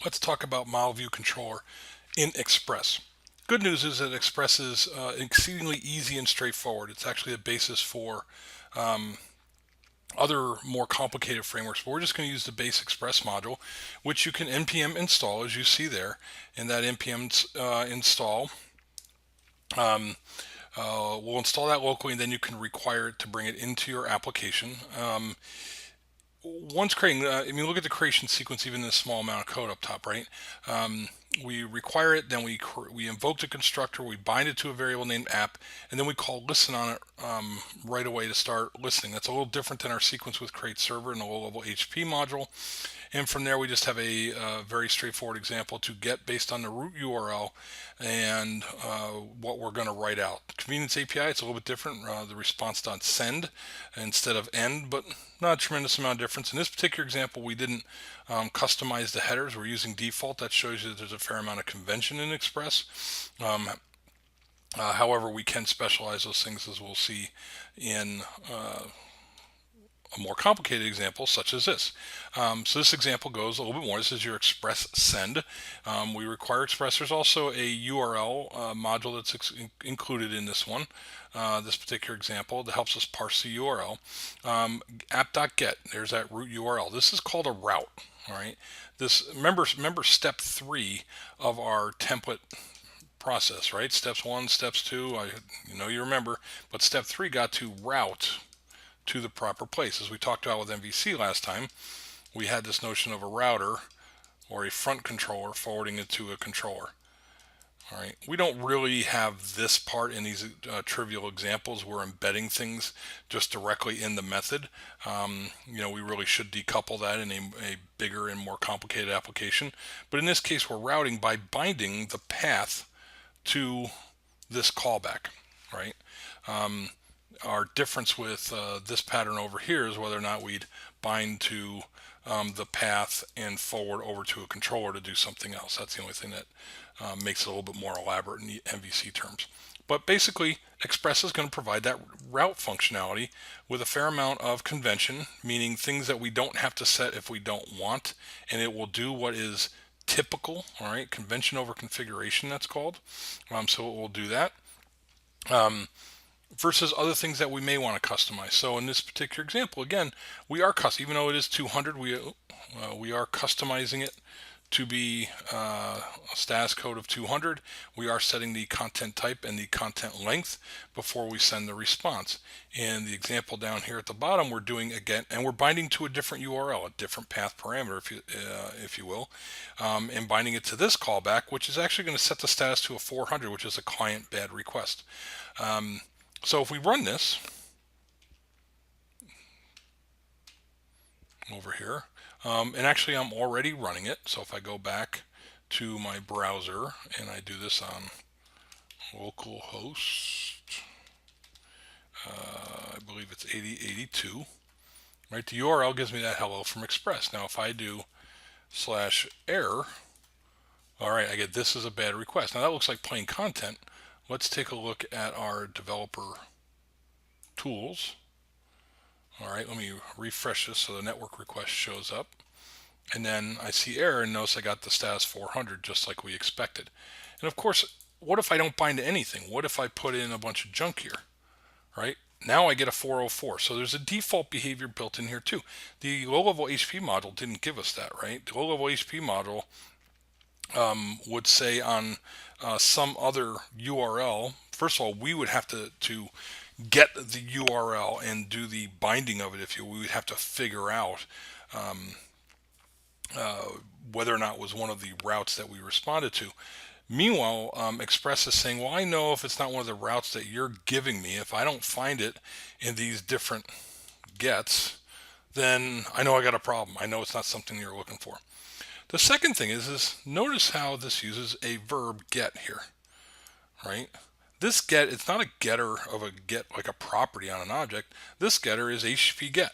Let's talk about model view controller in Express. Good news is that Express is exceedingly easy and straightforward. It's actually a basis for other more complicated frameworks, but we're just going to use the base Express module, which you can npm install, as you see there. And that npm install we'll install that locally, and then you can require it to bring it into your application. Once creating, I mean, look at the creation sequence, even this small amount of code up top, right? We require it, then we invoke the constructor, we bind it to a variable named app, and then we call listen on it right away to start listening. That's a little different than our sequence with create server and the low-level HP module. And from there, we just have a very straightforward example to get based on the root URL and what we're going to write out. Convenience API, it's a little bit different. The response.send instead of end, but not a tremendous amount of difference. In this particular example, we didn't customize the headers. We're using default. That shows you that there's a fair amount of convention in Express. However, we can specialize those things, as we'll see in a more complicated example such as this. So this example goes a little bit more. This is your Express send. We require Express. There's also a URL module that's included in this one, this particular example, that helps us parse the URL. App.get, there's that root URL. This is called a route. All right. This remember step 3 of our template process, right? Steps 1, steps 2, you remember, but step 3 got to route to the proper place. As we talked about with MVC last time, we had this notion of a router or a front controller forwarding it to a controller. All right, we don't really have this part in these trivial examples. We're embedding things just directly in the method. We really should decouple that in a bigger and more complicated application. But in this case, we're routing by binding the path to this callback, right? Our difference with this pattern over here is whether or not we'd bind to the path and forward over to a controller to do something else. That's the only thing that makes it a little bit more elaborate in the MVC terms. But basically, Express is going to provide that route functionality with a fair amount of convention, meaning things that we don't have to set if we don't want, and it will do what is typical, all right, convention over configuration, that's called. So it will do that. Versus other things that we may want to customize. So in this particular example, again, we are even though it is 200, we are customizing it to be a status code of 200. We are setting the content type and the content length before we send the response. In the example down here at the bottom, we're doing again, and we're binding to a different URL, a different path parameter, if you will, and binding it to this callback, which is actually going to set the status to a 400, which is a client bad request. So if we run this over here, and actually I'm already running it. So if I go back to my browser and I do this on localhost, I believe it's 8082, right? The URL gives me that hello from Express. Now if I do /error, all right, I get this is a bad request. Now that looks like plain content. Let's take a look at our developer tools. All right, let me refresh this so the network request shows up. And then I see error, and notice I got the status 400 just like we expected. And of course, what if I don't bind to anything? What if I put in a bunch of junk here, right? Now I get a 404. So there's a default behavior built in here too. The low-level HP module didn't give us that, right? The low-level HP module would say on some other URL, first of all, we would have to get the URL and do the binding of it, if you will. We would have to figure out whether or not it was one of the routes that we responded to. Meanwhile, Express is saying, well, I know if it's not one of the routes that you're giving me, if I don't find it in these different gets, then I know I got a problem. I know it's not something you're looking for. The second thing is notice how this uses a verb get here, right? This get, it's not a getter of a get like a property on an object. This getter is HTTP get.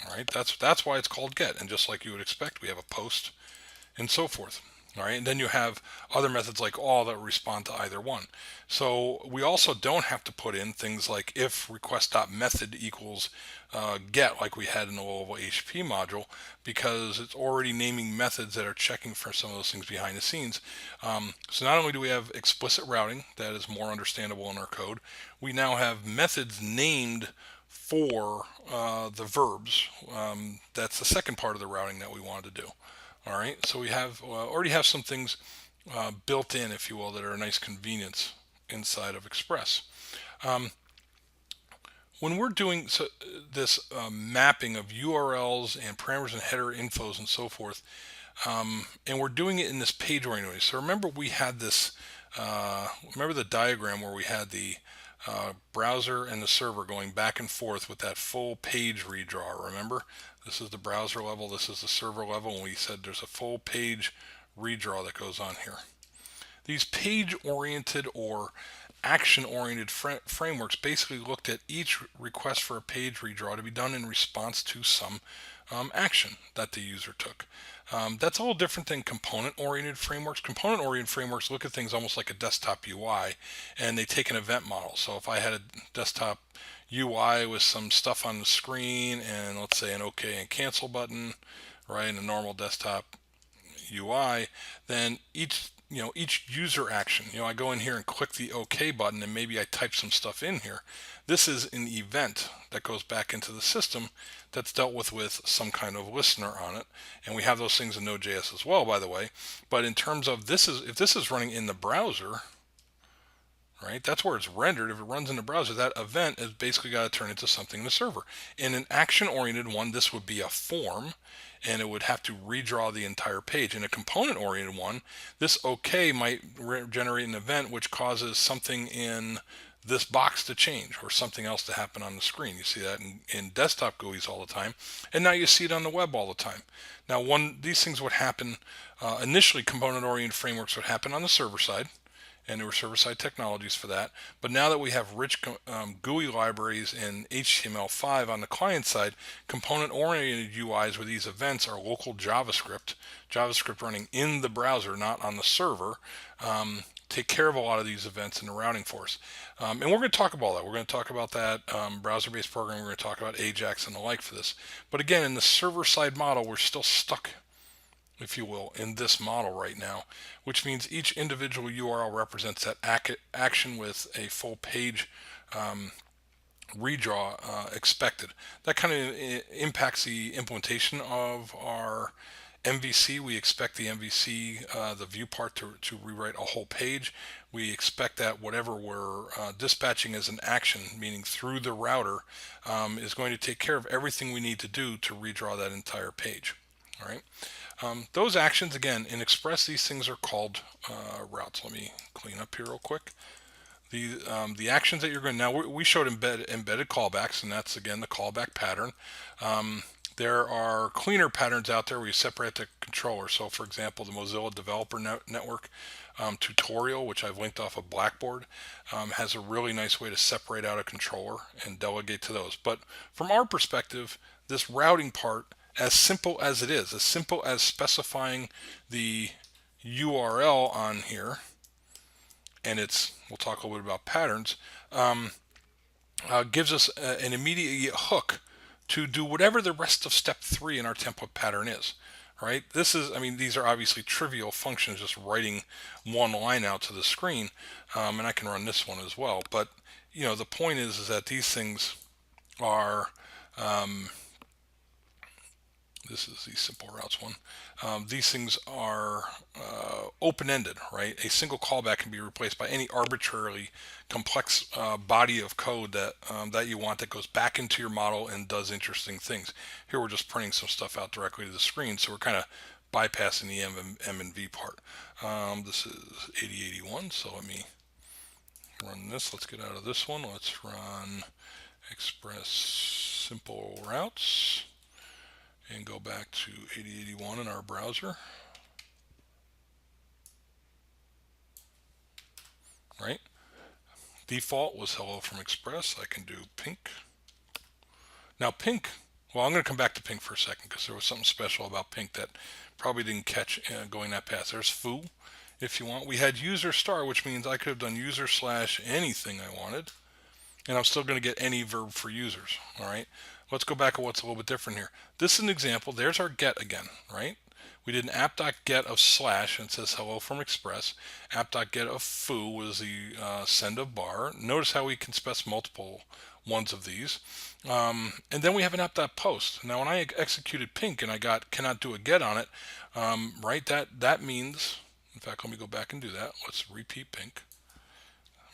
All right, that's why it's called get. And just like you would expect, we have a post and so forth. All right, and then you have other methods like all that respond to either one. So we also don't have to put in things like if request.method equals get, like we had in the low-level HP module, because it's already naming methods that are checking for some of those things behind the scenes. So not only do we have explicit routing that is more understandable in our code, we now have methods named for the verbs. That's the second part of the routing that we wanted to do. All right, so we have already have some things built in, if you will, that are a nice convenience inside of Express. When we're doing this mapping of URLs and parameters and header infos and so forth, and we're doing it in this page-oriented way. So remember we had this, remember the diagram where we had the browser and the server going back and forth with that full page redraw. Remember, this is the browser level, this is the server level, and we said there's a full page redraw that goes on here. These page-oriented or action-oriented frameworks basically looked at each request for a page redraw to be done in response to some action that the user took. That's a little different than component-oriented frameworks. Component-oriented frameworks look at things almost like a desktop UI, and they take an event model. So if I had a desktop UI with some stuff on the screen and let's say an OK and cancel button, right, in a normal desktop UI, then each user action, I go in here and click the OK button and maybe I type some stuff in here. This is an event that goes back into the system that's dealt with some kind of listener on it, and we have those things in Node.js as well, by the way. But in terms of if this is running in the browser, right, that's where it's rendered. If it runs in the browser, that event is basically got to turn into something in the server. In an action-oriented one, this would be a form, and it would have to redraw the entire page. In a component-oriented one, this OK might generate an event which causes something in this box to change or something else to happen on the screen. You see that in desktop GUIs all the time, and now you see it on the web all the time. Now, these things would happen initially. Component-oriented frameworks would happen on the server side, and there were server-side technologies for that. But now that we have rich GUI libraries in HTML5 on the client side, component-oriented UIs where these events are local JavaScript running in the browser, not on the server, take care of a lot of these events in the routing for us. And we're going to talk about that. We're going to talk about that browser-based programming. We're going to talk about Ajax and the like for this. But again, in the server-side model, we're still stuck, if you will, in this model right now, which means each individual URL represents that action with a full page redraw expected. That kind of impacts the implementation of our MVC. We expect the MVC, the view part, to rewrite a whole page. We expect that whatever we're dispatching as an action, meaning through the router, is going to take care of everything we need to do to redraw that entire page. All right. Those actions, again, in Express, these things are called routes. Let me clean up here real quick. The actions that you're going to, now we showed embedded callbacks, and that's again the callback pattern. There are cleaner patterns out there where you separate the controller. So for example, the Mozilla Developer Network tutorial, which I've linked off of Blackboard, has a really nice way to separate out a controller and delegate to those. But from our perspective, this routing part, as simple as it is, as simple as specifying the URL on here, and we'll talk a little bit about patterns, gives us an immediate hook to do whatever the rest of step 3 in our template pattern is. Right? These are obviously trivial functions, just writing one line out to the screen, and I can run this one as well. But the point is that these things are this is the simple routes one. These things are open-ended, right? A single callback can be replaced by any arbitrarily complex body of code that you want that goes back into your model and does interesting things. Here we're just printing some stuff out directly to the screen, so we're kind of bypassing the M and V part. This is 8081, so let me run this. Let's get out of this one. Let's run Express simple routes and go back to 8081 in our browser. Right? Default was hello from Express. I can do pink. Now pink Well, I'm going to come back to pink for a second because there was something special about pink that probably didn't catch going that past. There's foo, if you want. We had user star, which means I could have done user slash anything I wanted, and I'm still going to get any verb for users. All right. Let's go back to what's a little bit different here. This is an example. There's our get again, right? We did an app.get of slash, and it says hello from Express. App.get of foo was the send of bar. Notice how we can specify multiple ones of these. And then we have an app.post. Now, when I executed pink and I got cannot do a get on it, right, that means, in fact, let me go back and do that. Let's repeat pink.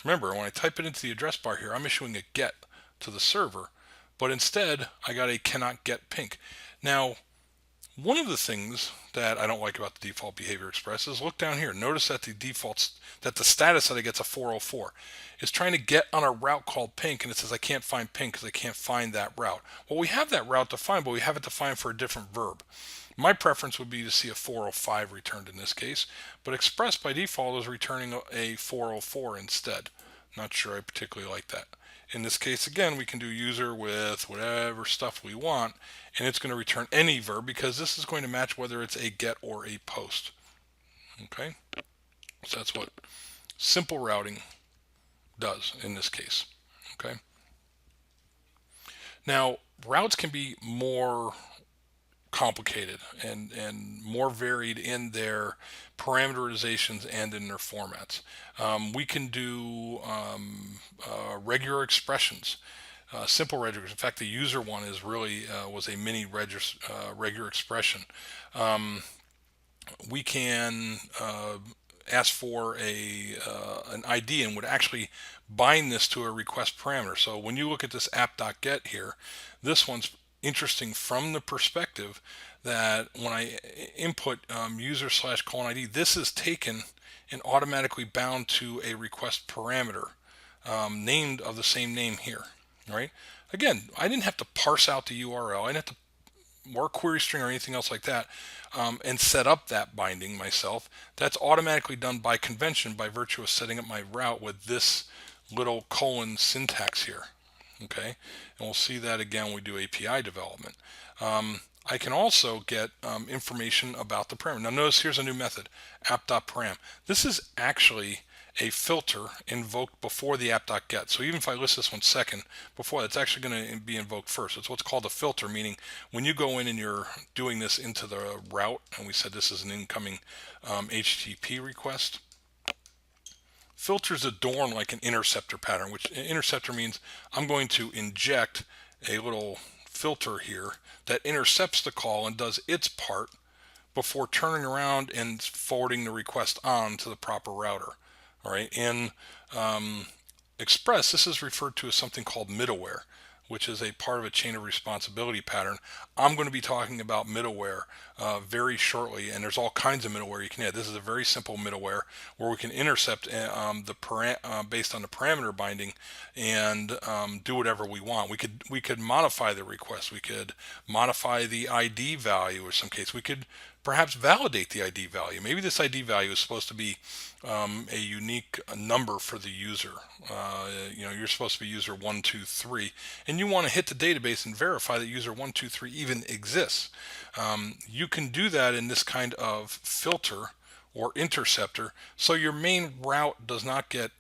Remember, when I type it into the address bar here, I'm issuing a get to the server, but instead I got a cannot get pink. Now, one of the things that I don't like about the default behavior express is look down here. Notice that the status that it gets a 404 is trying to get on a route called pink, and it says I can't find pink because I can't find that route. Well, we have that route defined, but we have it defined for a different verb. My preference would be to see a 405 returned in this case, but Express by default is returning a 404 instead. Not sure I particularly like that. In this case, again, we can do user with whatever stuff we want, and it's going to return any verb because this is going to match whether it's a get or a post. Okay, so that's what simple routing does in this case. Okay, now routes can be more complicated and more varied in their parameterizations and in their formats. We can do regular expressions, simple regulars. In fact, the user one is really was a mini regular expression. We can ask for an ID and would actually bind this to a request parameter. So when you look at this app.get here, this one's interesting from the perspective that when I input user slash colon ID, this is taken and automatically bound to a request parameter named of the same name here, right? Again, I didn't have to parse out the URL. I didn't have to or query string or anything else like that and set up that binding myself. That's automatically done by convention by virtue of setting up my route with this little colon syntax here. Okay, and we'll see that again when we do API development. I can also get information about the parameter. Now notice here's a new method, app.param. This is actually a filter invoked before the app.get. So even if I list this one second before, it's actually going to be invoked first. It's what's called a filter, meaning when you go in and you're doing this into the route, and we said this is an incoming HTTP request, filters adorn like an interceptor pattern, which interceptor means I'm going to inject a little filter here that intercepts the call and does its part before turning around and forwarding the request on to the proper router. All right, in Express, this is referred to as something called middleware, which is a part of a chain of responsibility pattern. I'm going to be talking about middleware very shortly, and there's all kinds of middleware you can add. This is a very simple middleware where we can intercept based on the parameter binding and do whatever we want. We could modify the request. We could modify the ID value in some case. We could perhaps validate the ID value. Maybe this ID value is supposed to be a unique number for the user. You're supposed to be user 123, and you want to hit the database and verify that user 123 even exists. You can do that in this kind of filter or interceptor, so your main route does not get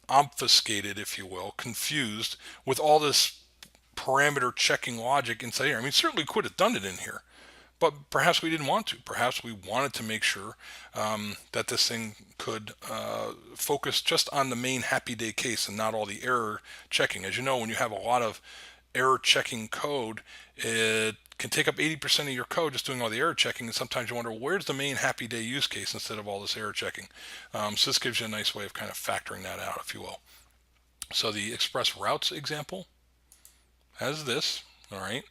obfuscated, if you will, confused with all this parameter checking logic inside here. I mean, certainly could have done it in here, but perhaps we didn't want to. Perhaps we wanted to make sure that this thing could focus just on the main happy day case and not all the error checking. As you know, when you have a lot of error checking code, it can take up 80% of your code just doing all the error checking, and sometimes you wonder, well, where's the main happy day use case instead of all this error checking? So this gives you a nice way of kind of factoring that out, if you will. So the Express routes example has this. All right,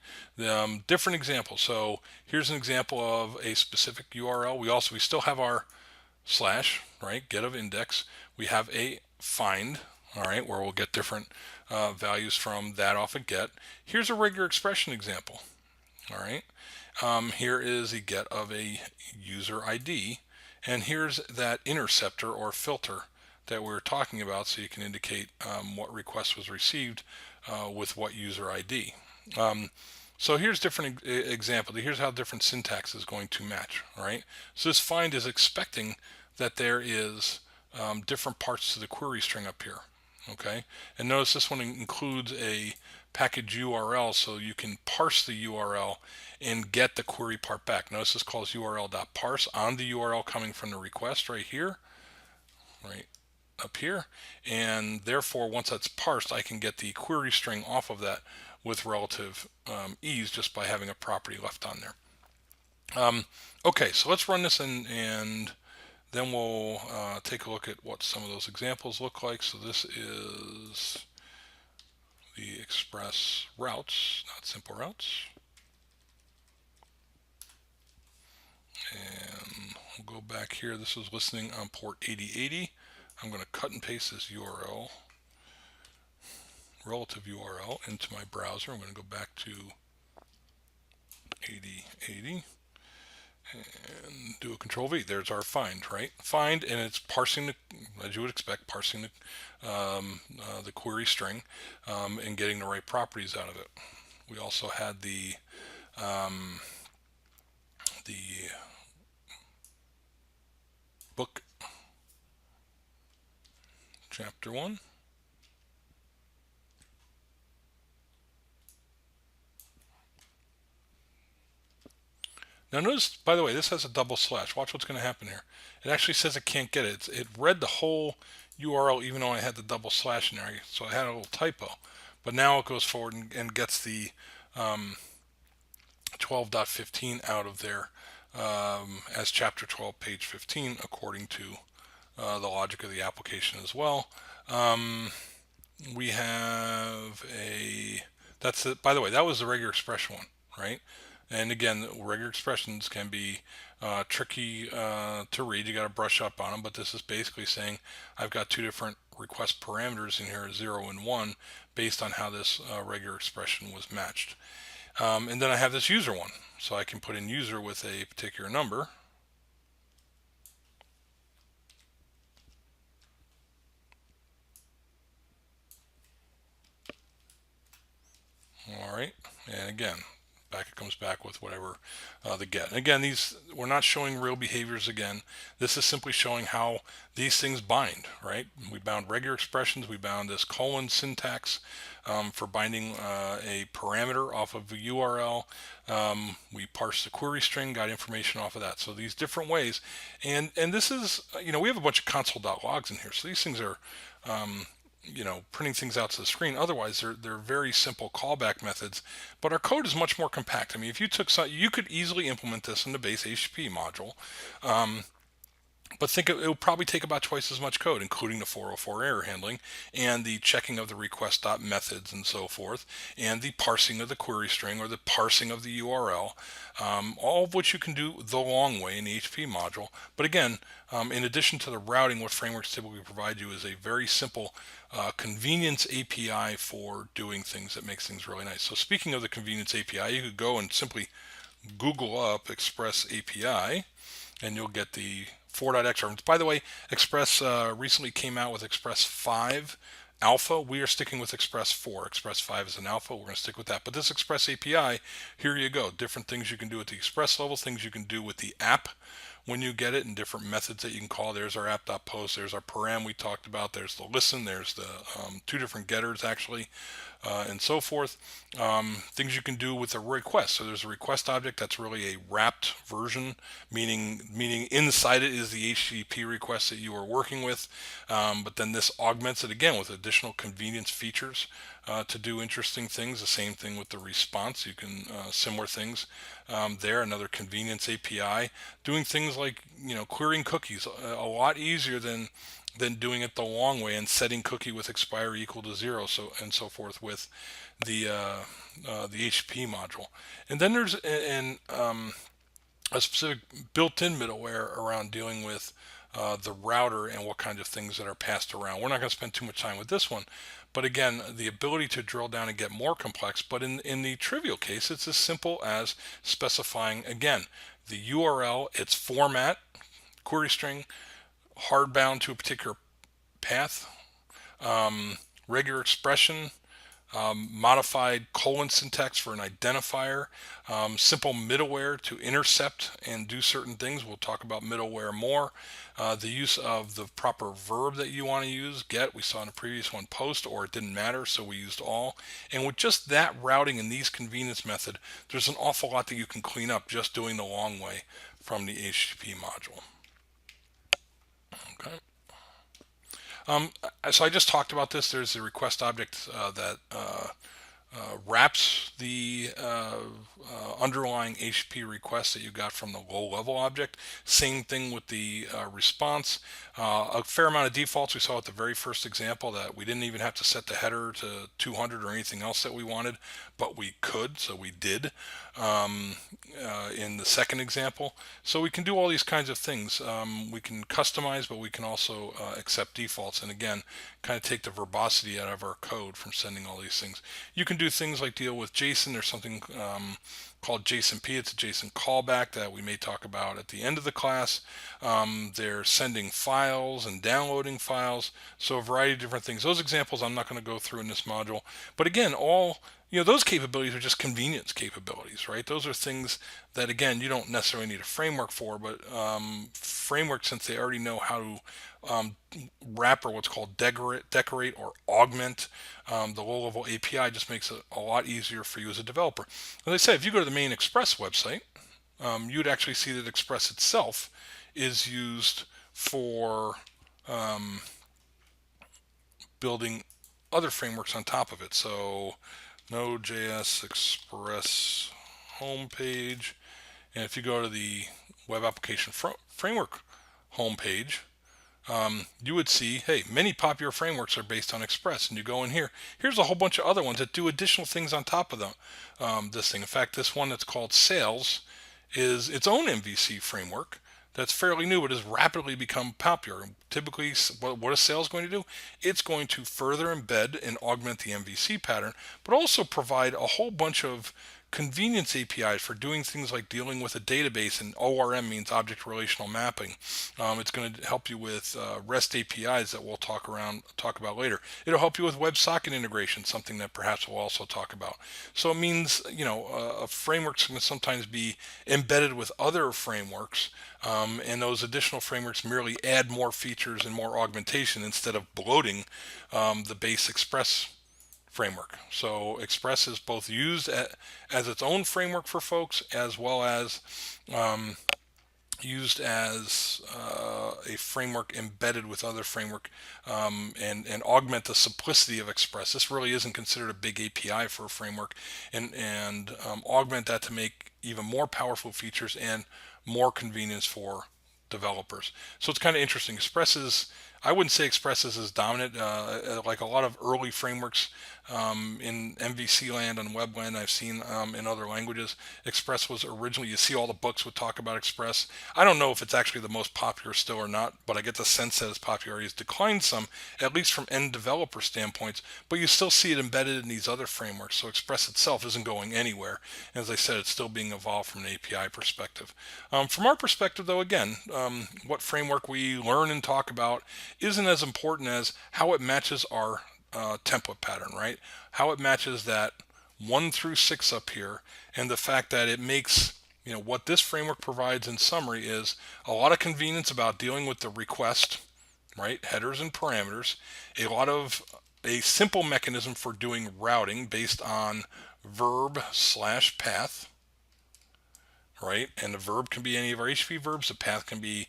different examples. So here's an example of a specific URL. We still have our slash, right, get of index. We have a find, all right, where we'll get different values from that off a get. Here's a regular expression example. All right, here is a get of a user ID, and here's that interceptor or filter that we were talking about, so you can indicate what request was received with what user ID. So here's different example. Here's how different syntax is going to match. All right. So this find is expecting that there is different parts to the query string up here. Okay. And notice this one includes a package URL, so you can parse the URL and get the query part back. Notice this calls URL.parse on the URL coming from the request right here, right up here, and therefore once that's parsed, I can get the query string off of that with relative ease just by having a property left on there. Okay, so let's run this and then we'll take a look at what some of those examples look like. So this is the express routes, not simple routes. And we'll go back here. This is listening on port 8080. I'm going to cut and paste this URL, relative URL, into my browser. I'm going to go back to 8080 and do a control V. There's our find, right? Find, and it's parsing the, as you would expect, parsing the query string and getting the right properties out of it. We also had the book chapter 1. Now notice, by the way, this has a double slash. Watch what's going to happen here. It actually says it can't get it. It read the whole URL even though I had the double slash in there. So I had a little typo. But now it goes forward and gets the 12.15 out of there as chapter 12, page 15, according to the logic of the application as well. We have that's it. By the way, that was the regular expression one, right? And again, regular expressions can be tricky to read. You got to brush up on them, but this is basically saying I've got two different request parameters in here, 0 and 1, based on how this regular expression was matched. And then I have this user one, so I can put in user with a particular number. All right, and again, back it comes back with whatever the get. And again, these, we're not showing real behaviors again. This is simply showing how these things bind, right? We bound regular expressions. We bound this colon syntax for binding a parameter off of a URL. We parsed the query string, got information off of that. So these different ways, and this is, we have a bunch of console.logs in here. So these things are printing things out to the screen. Otherwise, they're very simple callback methods, but our code is much more compact. I mean, if you took some, you could easily implement this in the base HTTP module, but think it will probably take about twice as much code, including the 404 error handling and the checking of the request.methods and so forth, and the parsing of the query string or the parsing of the URL, all of which you can do the long way in the HTTP module. But again, in addition to the routing, what frameworks typically provide you is a very simple convenience API for doing things that makes things really nice. So speaking of the convenience API, you could go and simply Google up Express API, and you'll get the 4.x reference. By the way, Express recently came out with Express 5 alpha. We are sticking with Express 4. Express 5 is an alpha. We're going to stick with that. But this Express API, here you go. Different things you can do at the Express level, things you can do with the app when you get it, and different methods that you can call. There's our app.post. There's our param we talked about. There's the listen. There's the two different getters actually, and so forth. Things you can do with a request. So there's a request object that's really a wrapped version, meaning inside it is the HTTP request that you are working with. But then this augments it again with additional convenience features to do interesting things. The same thing with the response. You can similar things there. Another convenience API, doing things like querying cookies a lot easier than doing it the long way and setting cookie with expiry equal to 0, so and so forth with the HTTP module. And then there's a specific built-in middleware around dealing with the router and what kinds of things that are passed around. We're not going to spend too much time with this one, but again, the ability to drill down and get more complex. But in the trivial case, it's as simple as specifying, again, the URL, its format, query string, hard bound to a particular path, regular expression, modified colon syntax for an identifier, simple middleware to intercept and do certain things. We'll talk about middleware more. The use of the proper verb that you want to use, get, we saw in the previous one, post, or it didn't matter, so we used all. And with just that routing and these convenience method, there's an awful lot that you can clean up just doing the long way from the HTTP module. Okay. So I just talked about this. There's a request object that wraps the underlying HTTP request that you got from the low-level object. Same thing with the response. A fair amount of defaults we saw at the very first example, that we didn't even have to set the header to 200 or anything else that we wanted, but we could, so we did in the second example. So we can do all these kinds of things. We can customize, but we can also accept defaults, and again, kind of take the verbosity out of our code from sending all these things. You can do things like deal with JSON. There's something called JSONP. It's a JSON callback that we may talk about at the end of the class. They're sending files and downloading files, so a variety of different things. Those examples I'm not going to go through in this module, but again, all those capabilities are just convenience capabilities, right? Those are things that, again, you don't necessarily need a framework for, but frameworks, since they already know how to wrap, or what's called decorate or augment the low-level API, just makes it a lot easier for you as a developer. As I said, if you go to the main Express website, you'd actually see that Express itself is used for building other frameworks on top of it. So Node.js Express homepage, and if you go to the Web Application Framework homepage, you would see, hey, many popular frameworks are based on Express, and you go in here. Here's a whole bunch of other ones that do additional things on top of them. This thing, in fact, this one that's called Sales is its own MVC framework that's fairly new, but has rapidly become popular. Typically, what is Sales going to do? It's going to further embed and augment the MVC pattern, but also provide a whole bunch of convenience APIs for doing things like dealing with a database, and ORM means object relational mapping. It's going to help you with REST APIs that we'll talk about later. It'll help you with WebSocket integration, something that perhaps we'll also talk about. So it means, a framework's going to sometimes be embedded with other frameworks, and those additional frameworks merely add more features and more augmentation instead of bloating the base Express framework. So Express is both used as its own framework for folks, as well as used as a framework embedded with other framework, and augment the simplicity of Express. This really isn't considered a big API for a framework, and augment that to make even more powerful features and more convenience for developers. So it's kind of interesting. I wouldn't say Express is as dominant. Like a lot of early frameworks in MVC land and web land I've seen in other languages, Express was originally, you see all the books would talk about Express. I don't know if it's actually the most popular still or not, but I get the sense that its popularity has declined some, at least from end developer standpoints, but you still see it embedded in these other frameworks. So Express itself isn't going anywhere. As I said, it's still being evolved from an API perspective. From our perspective, though, again, what framework we learn and talk about isn't as important as how it matches our template pattern, right? How it matches that 1 through 6 up here, and the fact that it makes, what this framework provides in summary is a lot of convenience about dealing with the request, right? Headers and parameters, a simple mechanism for doing routing based on verb/path, right? And the verb can be any of our HTTP verbs. The path can be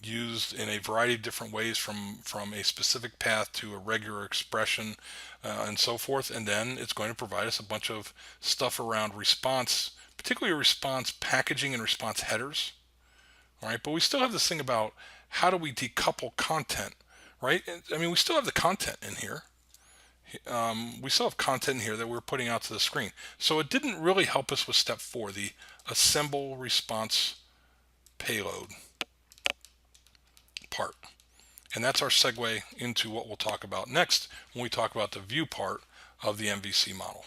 used in a variety of different ways, from a specific path to a regular expression, and so forth. And then it's going to provide us a bunch of stuff around response, particularly response packaging and response headers. All right, but we still have this thing about how do we decouple content, right? I mean, we still have the content in here. We still have content in here that we're putting out to the screen. So it didn't really help us with step 4, the assemble response payload part. And that's our segue into what we'll talk about next when we talk about the view part of the MVC model.